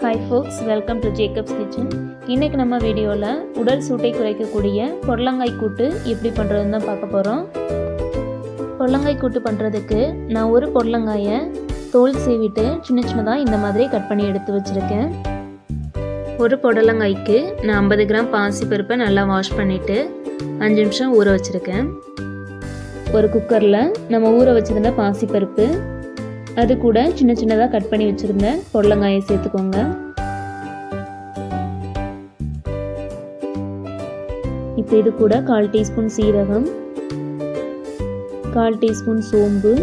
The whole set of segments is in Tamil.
Hi folks, welcome to Jacob's Kitchen. இன்னைக்கு நம்ம வீடியோல உடல் சூட்டை குறைக்கக்கூடிய புடலங்காய் கூட்டு எப்படி பண்றதுன்னு தான் பார்க்க போறோம். புடலங்காய் கூட்டு பண்றதுக்கு நான் ஒரு புடலங்காயை தோல் சீவிட்டு சின்னதா இந்த மாதிரி கட் பண்ணி எடுத்து வச்சிருக்கேன். ஒரு புடலங்காய்க்கு நான் 50 கிராம் பாசிப்பருப்பை நல்லா வாஷ் பண்ணிட்டு 5 நிமிஷம் ஊற வச்சிருக்கேன். ஒரு குக்கர்ல நம்ம ஊற வச்சிருந்த பாசிப்பருப்பு அது கூட சின்னதா கட் பண்ணி வச்சிருந்த புடலங்காயை சேர்த்துக்கோங்க. இப்போ இது கூட 1/4 டீஸ்பூன் சீரகம், 1/4 டீஸ்பூன் சோம்பு,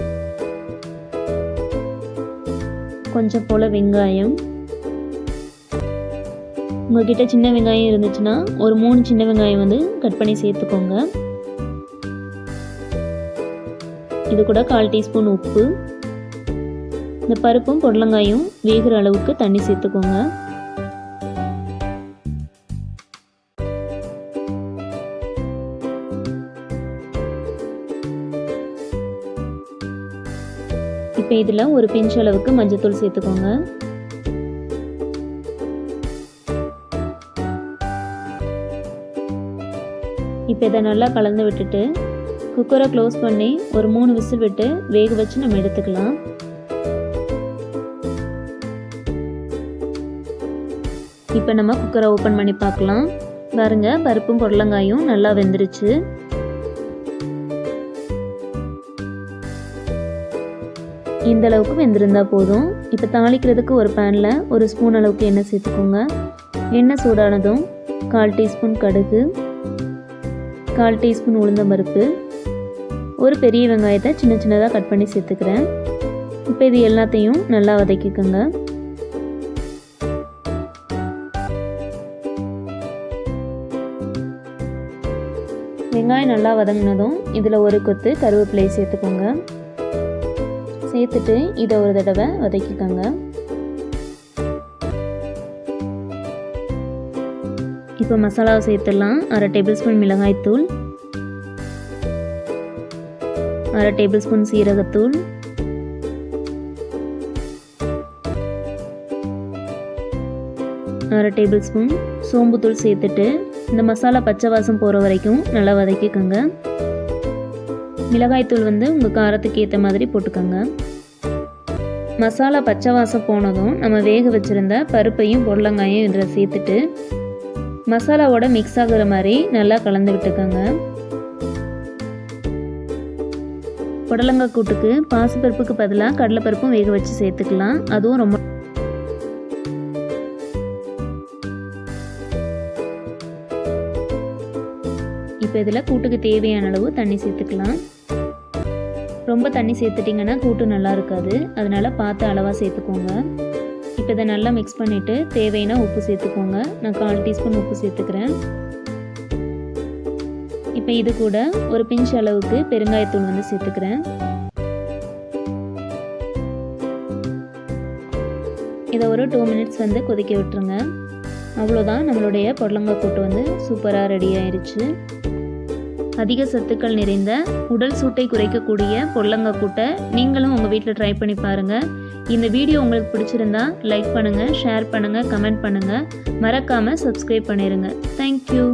கொஞ்சம் போல வெங்காயம். உங்ககிட்ட சின்ன வெங்காயம் இருந்துச்சுன்னா ஒரு 3 சின்ன வெங்காயம் கட் பண்ணி சேர்த்துக்கோங்க. இது கூட 1/4 டீஸ்பூன் உப்பு. இந்த பருப்பும் புடலங்காயும் வேகிற அளவுக்கு தண்ணி சேர்த்துக்கோங்க. இப்போ இதில் ஒரு பிஞ்ச் அளவுக்கு மஞ்சள்தூள் சேர்த்துக்கோங்க. இப்போ இதை நல்லா கலந்து விட்டுட்டு குக்கரை க்ளோஸ் பண்ணி ஒரு 3 விசில் விட்டு வேக வச்சு நம்ம எடுத்துக்கலாம். இப்போ நம்ம குக்கரை ஓப்பன் பண்ணி பார்க்கலாம். பாருங்க, பருப்பும் புடலங்காயும் நல்லா வெந்துருச்சு. இந்த அளவுக்கு வெந்திருந்தா போதும். இப்போ தாளிக்கிறதுக்கு ஒரு பேனில் ஒரு ஸ்பூன் அளவுக்கு எண்ணெய் சேர்த்துக்கோங்க. எண்ணெய் சூடானதும் 1/4 டீஸ்பூன் கடுகு, 1/4 டீஸ்பூன் உளுந்தம்பருப்பு, ஒரு பெரிய வெங்காயத்தை சின்னதாக கட் பண்ணி சேர்த்துக்கிறேன். இப்போ இது எல்லாத்தையும் நல்லா வதக்கிக்கோங்க. வெங்காயம் நல்லா வதங்கினதும் இதில் ஒரு கொத்து கருவேப்பிலை சேர்த்துக்கோங்க. சேர்த்துட்டு இதை ஒரு தடவை வதக்கிக்கோங்க. இப்போ மசாலாவை சேர்த்துடலாம். 1/2 டேபிள் ஸ்பூன் மிளகாய்த்தூள், 1/2 டேபிள் ஸ்பூன் சீரகத்தூள், 1/2 டேபிள் ஸ்பூன் சோம்புத்தூள் சேர்த்துட்டு இந்த மசாலா பச்சை வாசம் போகிற வரைக்கும் நல்லா வதக்கிக்கோங்க. மிளகாய்த்தூள் உங்கள் காரத்துக்கு ஏற்ற மாதிரி போட்டுக்கோங்க. மசாலா பச்சை வாசம் போனதும் நம்ம வேக வச்சுருந்த பருப்பையும் புடலங்காயும் இதில் சேர்த்துட்டு மசாலாவோட மிக்ஸ் ஆகுற மாதிரி நல்லா கலந்து விட்டுக்கோங்க. புடலங்காய் கூட்டுக்கு பாசிப்பருப்புக்கு பதிலாக கடலைப்பருப்பும் வேக வச்சு சேர்த்துக்கலாம். அதுவும் ரொம்ப இப்போ இதில் கூட்டுக்கு தேவையான அளவு தண்ணி சேர்த்துக்கலாம். ரொம்ப தண்ணி சேர்த்துட்டிங்கன்னா கூட்டு நல்லா இருக்காது, அதனால் பார்த்து அளவாக சேர்த்துக்கோங்க. இப்போ இதை நல்லா மிக்ஸ் பண்ணிவிட்டு தேவையான உப்பு சேர்த்துக்கோங்க. நான் 1/4 டீஸ்பூன் உப்பு சேர்த்துக்கிறேன். இப்போ இது கூட ஒரு பிஞ்ச் அளவுக்கு பெருங்காயத்தூள் சேர்த்துக்கிறேன். இதை ஒரு 2 மினிட்ஸ் கொதிக்க விட்டுருங்க. அவ்வளோதான், நம்மளுடைய புடலங்காய் கூட்டு சூப்பராக ரெடி ஆயிடுச்சு. அதிக சத்துக்கள் நிறைந்த உடல் சூட்டை குறைக்கக்கூடிய புடலங்காய் கூட்டை நீங்களும் உங்கள் வீட்டில் ட்ரை பண்ணி பாருங்கள். இந்த வீடியோ உங்களுக்கு பிடிச்சிருந்தா லைக் பண்ணுங்கள், ஷேர் பண்ணுங்கள், கமெண்ட் பண்ணுங்கள். மறக்காமல் சப்ஸ்கிரைப் பண்ணிடுங்க. தேங்க்யூ.